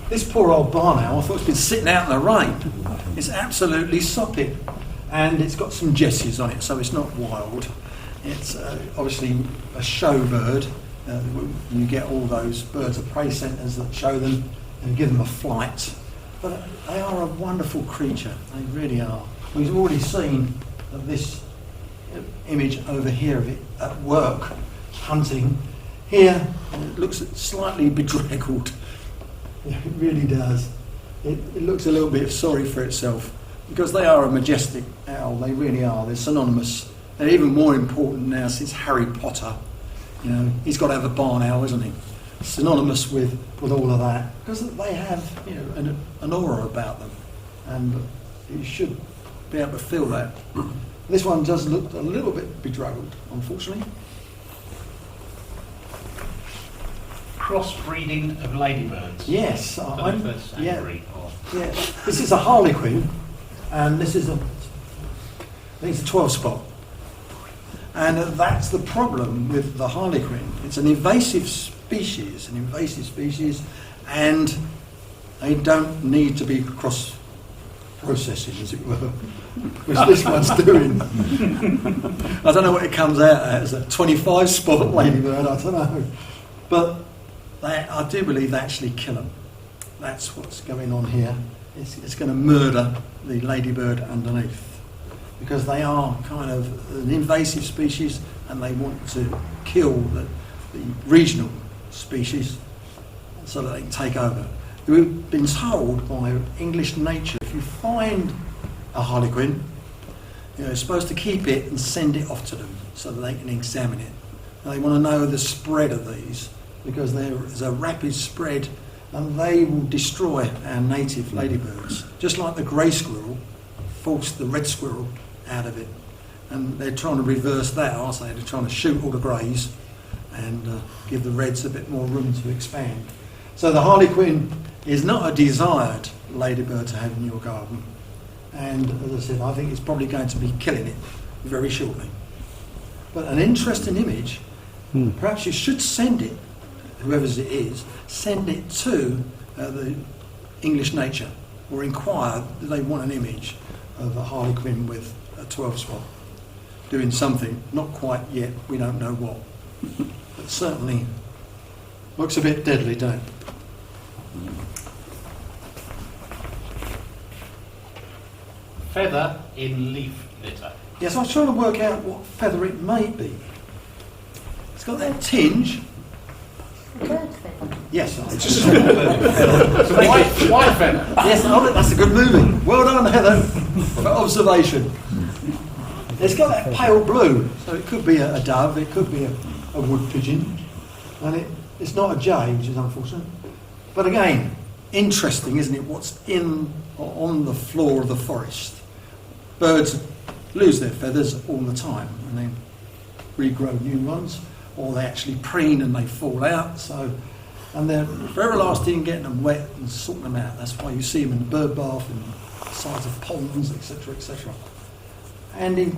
Speaker 2: This poor old barn owl, I thought it's been sitting out in the rain. It's absolutely sopping. And it's got some jesses on it, so it's not wild. It's obviously a show bird. You get all those birds of prey centres that show them and give them a flight. But they are a wonderful creature. They really are. We've already seen this image over here of it at work, hunting. Here, it looks slightly bedraggled. It really does. It looks a little bit sorry for itself, because they are a majestic owl. They really are. They're synonymous. They're even more important now since Harry Potter. You know, he's got to have a barn owl, isn't he? Synonymous with all of that, because they have, you know, an aura about them, and you should be able to feel that. This one does look a little bit bedraggled, unfortunately.
Speaker 1: Crossbreeding of ladybirds.
Speaker 2: Yes,
Speaker 1: I don't know if that's
Speaker 2: yeah,
Speaker 1: angry or...
Speaker 2: yeah. This is a harlequin, and this is I think it's a 12 spot. And that's the problem with the harlequin. It's an invasive species, and they don't need to be cross-processing, as it were, which this one's doing. I don't know what it comes out as, a 25 spot ladybird, I don't know. But I do believe they actually kill them. That's what's going on here. It's going to murder the ladybird underneath, because they are kind of an invasive species, and they want to kill the regional species so that they can take over. We've been told by English nature, if you find a harlequin, you're supposed to keep it and send it off to them so that they can examine it. And they want to know the spread of these, because there is a rapid spread, and they will destroy our native ladybirds, just like the grey squirrel forced the red squirrel out of it. And they're trying to reverse that, aren't they? They're trying to shoot all the greys and give the reds a bit more room to expand. So the harlequin is not a desired ladybird to have in your garden, and as I said, I think it's probably going to be killing it very shortly. But an interesting image. Perhaps you should send it, whoever's it is, send it to the English Nature, or inquire, do they want an image of a harlequin with a 12 spot doing something, not quite yet, we don't know what, but certainly looks a bit deadly, don't it?
Speaker 1: Feather in leaf litter.
Speaker 2: Yes, I was trying to work out what feather it may be. It's got that tinge.
Speaker 3: Bird feather.
Speaker 2: Yes,
Speaker 1: It's a white feather.
Speaker 2: yes, that's a good movie. Well done, Heather, for observation. It's got that pale blue, so it could be a dove, it could be a wood pigeon, and it's not a jay, which is unfortunate. But again, interesting, isn't it? What's on the floor of the forest? Birds lose their feathers all the time, and they regrow new ones, or they actually preen and they fall out. And they're forever lasting, getting them wet and sorting them out. That's why you see them in the bird bath and sides of ponds, etc., etc. And in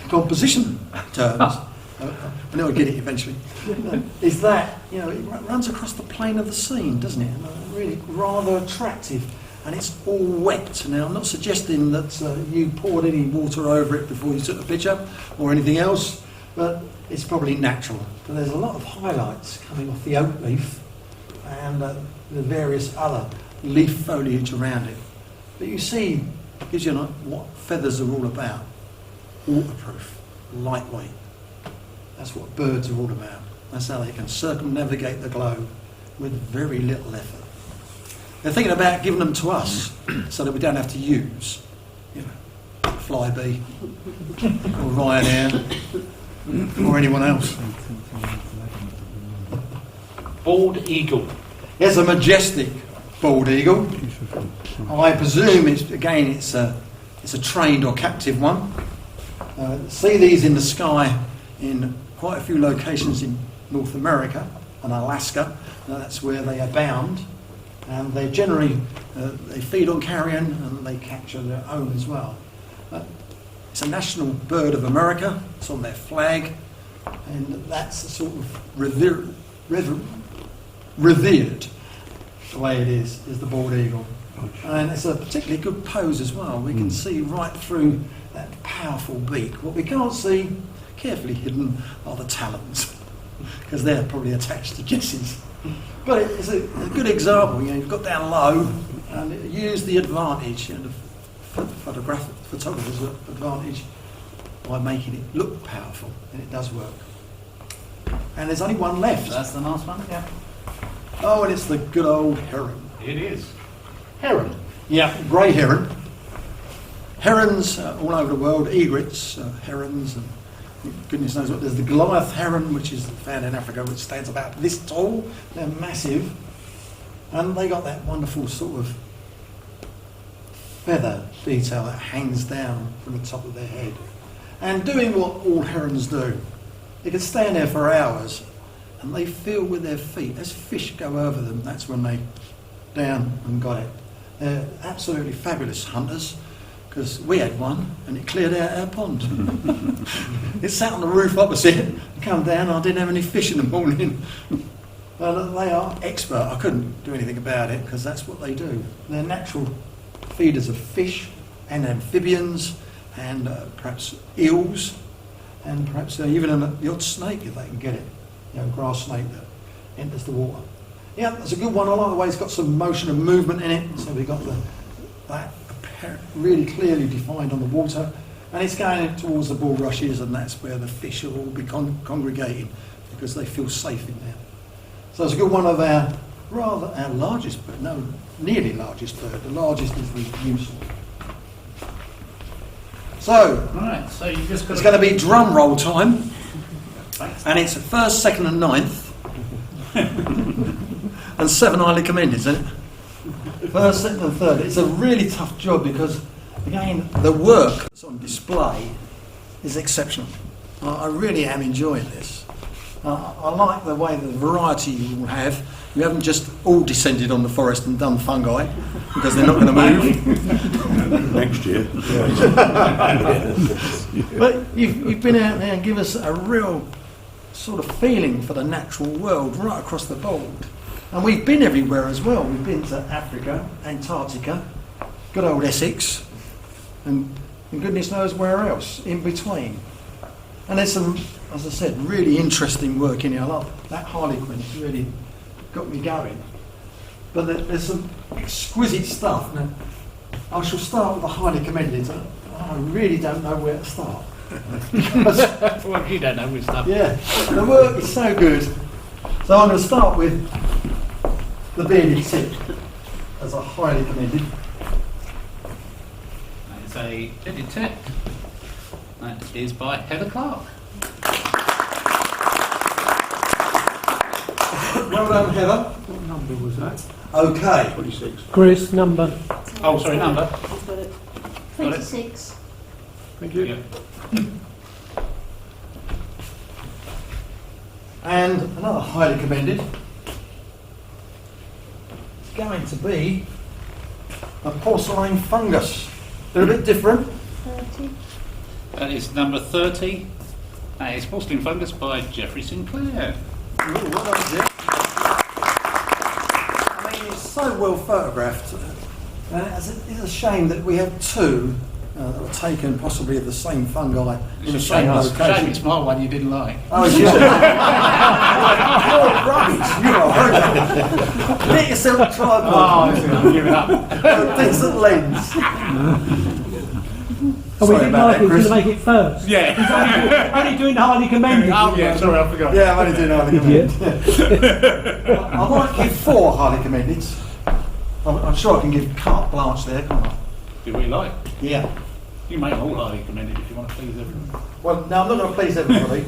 Speaker 2: composition terms, I know I'll get it eventually, is that, you know, it runs across the plane of the scene, doesn't it? And really rather attractive, and it's all wet. Now, I'm not suggesting that you poured any water over it before you took the picture or anything else, but it's probably natural. But there's a lot of highlights coming off the oak leaf and the various other leaf foliage around it. But you see, it gives you what feathers are all about. Waterproof, lightweight. That's what birds are all about. That's how they can circumnavigate the globe with very little effort. They're thinking about giving them to us so that we don't have to use, you know, Flybe or Ryanair or anyone else.
Speaker 1: Bald eagle.
Speaker 2: There's a majestic bald eagle. I presume it's a trained or captive one. See these in the sky in quite a few locations in North America and Alaska. That's where they abound, and they generally they feed on carrion and they capture their own as well. It's a national bird of America. It's on their flag, and that's the sort of revered the way it is the bald eagle. And it's a particularly good pose as well. We can see right through that powerful beak. What we can't see, carefully hidden, are the talons, because they're probably attached to Jessie's. But it's a good example. You know, you've got down low and use the advantage, you know, the photographer's advantage by making it look powerful, and it does work. And there's only one left.
Speaker 1: That's the last one, yeah.
Speaker 2: Oh, and it's the good old heron.
Speaker 1: It is. Heron.
Speaker 2: Yeah, grey heron. herons all over the world, egrets, herons, and goodness knows what. There's the Goliath heron, which is found in Africa, which stands about this tall. They're massive, and they got that wonderful sort of feather detail that hangs down from the top of their head. And doing what all herons do, they can stand there for hours, and they feel with their feet as fish go over them. That's when they down and got it. They're absolutely fabulous hunters, because we had one and it cleared out our pond. It sat on the roof opposite, come down, I didn't have any fish in the morning. Well, they are expert. I couldn't do anything about it because that's what they do. They're natural feeders of fish and amphibians and perhaps eels and perhaps even the odd snake if they can get it, grass snake that enters the water. Yeah, that's a good one. I like the way it's got some motion and movement in it. So we've got that really clearly defined on the water, and it's going towards the bulrushes, and that's where the fish will all be congregating because they feel safe in there. So it's a good one of our largest bird, nearly largest bird. The largest is the mussel. So,
Speaker 1: Right, so you just got
Speaker 2: it's going to be drum roll time,
Speaker 1: Thanks.
Speaker 2: and it's first, second, and ninth, and 7 highly commended, isn't it? First, second, and third. It's a really tough job because, again, the work that's on display is exceptional. I really am enjoying this. I like the way the variety you will have. You haven't just all descended on the forest and done fungi because they're not going to move.
Speaker 7: Next year.
Speaker 2: But you've been out there and give us a real sort of feeling for the natural world right across the board. And we've been everywhere as well. We've been to Africa, Antarctica, good old Essex, and goodness knows where else in between. And there's some, as I said, really interesting work in here. I love that Harlequin's really got me going. But there's some exquisite stuff. Now, I shall start with the highly commended. I really don't know where to start. Because,
Speaker 1: Well, you don't know with stuff.
Speaker 2: yeah, the work is so good. So I'm going to start with the bearded tip as a highly commended.
Speaker 1: It's a bearded tip. That is by Heather Clark.
Speaker 2: Well done, Heather.
Speaker 5: What number was that?
Speaker 2: Okay.
Speaker 7: 26.
Speaker 5: Chris, number.
Speaker 1: Oh, sorry, number.
Speaker 3: I've got it. 26.
Speaker 5: Thank you.
Speaker 1: Yeah.
Speaker 2: And another highly commended is going to be a porcelain fungus. They're a bit different.
Speaker 3: 30.
Speaker 1: That is number 30. That is Porcelain Fungus by Geoffrey Sinclair.
Speaker 2: Ooh, well done, Jeff. I mean, it's so well photographed. It's a shame that we have two that were taken possibly of the same fungi in the
Speaker 1: It's a
Speaker 2: same
Speaker 1: shame
Speaker 2: location.
Speaker 1: it's my one you didn't like.
Speaker 2: Oh, yeah. You're rubbish. You are. Get yourself a tripod.
Speaker 1: I'm giving up.
Speaker 2: A decent lens.
Speaker 5: Oh, we
Speaker 2: Sorry
Speaker 5: didn't
Speaker 2: about
Speaker 5: like
Speaker 2: that,
Speaker 5: it, we
Speaker 2: Chris.
Speaker 5: going to make it first.
Speaker 1: Yeah.
Speaker 5: Only doing the highly commended.
Speaker 1: Oh, yeah, sorry, I forgot.
Speaker 2: Yeah, I'm only doing highly
Speaker 5: Idiot.
Speaker 2: commended. I might give 4 highly commendeds. I'm sure I can give carte blanche there, can't I?
Speaker 1: Do we like?
Speaker 2: Yeah.
Speaker 1: You make all highly commended if you want to please everyone.
Speaker 2: Well, no, I'm not going to please everybody.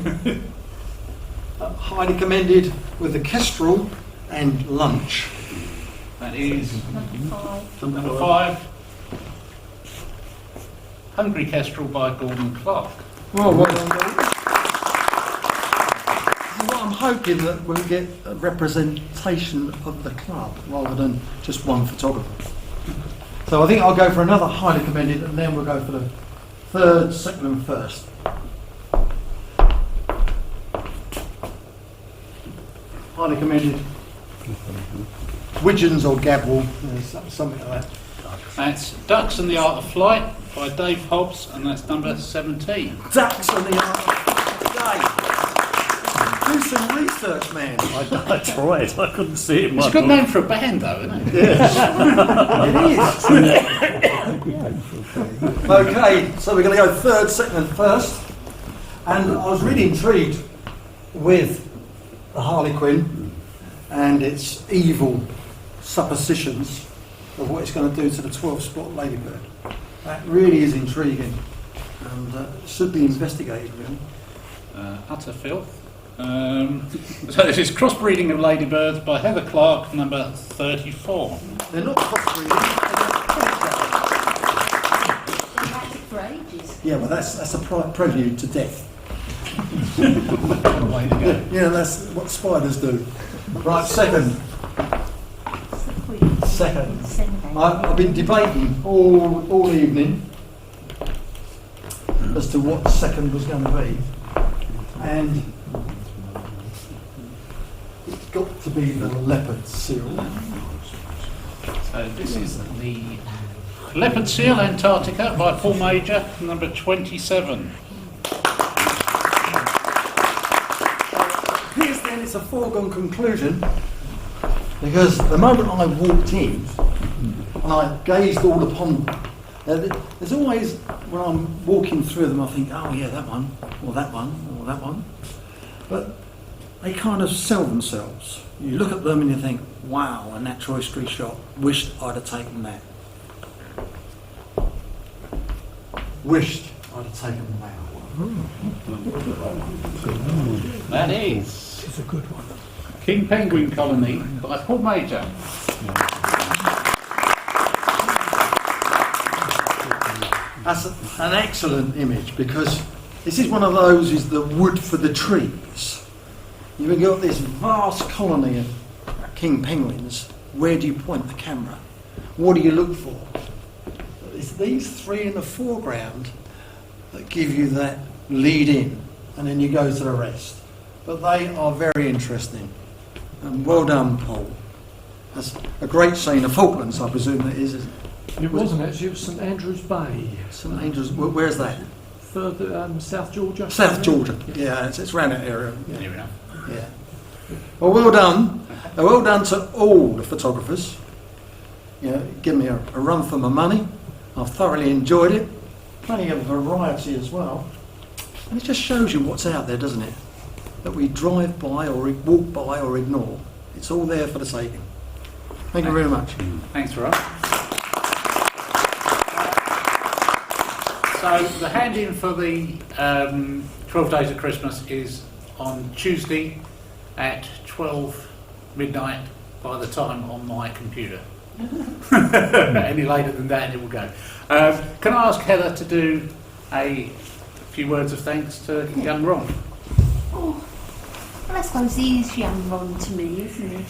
Speaker 2: Highly commended with the kestrel and lunch.
Speaker 1: That is
Speaker 3: Number 5.
Speaker 1: number 5. Hungry Kestrel by Gordon Clark.
Speaker 2: Well done, Dave. Well, I'm hoping that we'll get a representation of the club rather than just one photographer. So I think I'll go for another highly commended, and then we'll go for the third, second, and first. Highly commended. Widgeons or Gabwell, something like that.
Speaker 1: That's Ducks and the Art of Flight by Dave Hobbs, and that's number 17.
Speaker 2: Ducks on the art of do some research, man.
Speaker 7: I tried, I couldn't see it.
Speaker 1: It's a good name for a band, though, isn't it?
Speaker 2: It is. Okay, so we're going to go third, second, and first. And I was really intrigued with the Harlequin and its evil suppositions of what it's going to do to the 12-spot ladybird. That really is intriguing and should be investigated, really.
Speaker 1: Utter filth. So this is Crossbreeding of Ladybirds by Heather Clark, number 34.
Speaker 2: They're not crossbreeding.
Speaker 3: They've had it for ages.
Speaker 2: Yeah, well, that's a prelude to death.
Speaker 1: What a way to go.
Speaker 2: Yeah, that's what spiders do. Right, second. Second. I've been debating all evening as to what second was going to be, and it's got to be the leopard seal.
Speaker 1: So this is the Leopard Seal Antarctica by Paul Major, number 27.
Speaker 2: Here's then, it's a foregone conclusion, because the moment I walked in and I gazed all upon them, there's always, when I'm walking through them, I think, oh yeah, that one, or that one, or that one. But they kind of sell themselves. You look at them and you think, wow, a natural history shot, wished I'd have taken that. Wished I'd have taken that.
Speaker 1: That is
Speaker 5: It's a good one.
Speaker 1: King Penguin Colony by Paul Major.
Speaker 2: That's an excellent image, because this is one of those, is the wood for the trees. You've got this vast colony of king penguins. Where do you point the camera? What do you look for? It's these three in the foreground that give you that lead in, and then you go to the rest. But they are very interesting. And well done, Paul. That's a great scene of Falklands, I presume that is, isn't it?
Speaker 5: It wasn't actually, it was St Andrews Bay.
Speaker 2: St Andrews, where's that?
Speaker 5: Further, South Georgia.
Speaker 2: South Georgia. Yeah, it's around that area.
Speaker 1: There we are.
Speaker 2: Yeah. Well done. Well done to all the photographers. You know, give me a run for my money. I've thoroughly enjoyed it. Plenty of variety as well. And it just shows you what's out there, doesn't it? That we drive by or walk by or ignore. It's all there for the taking. Thank you very much.
Speaker 1: Thanks, Rob. So the hand-in for the 12 Days of Christmas is on Tuesday at 12 midnight by the time on my computer. Any later than that it will go. Can I ask Heather to do a few words of thanks to young Ron?
Speaker 3: Oh, well, I suppose he is young Ron to me, isn't he?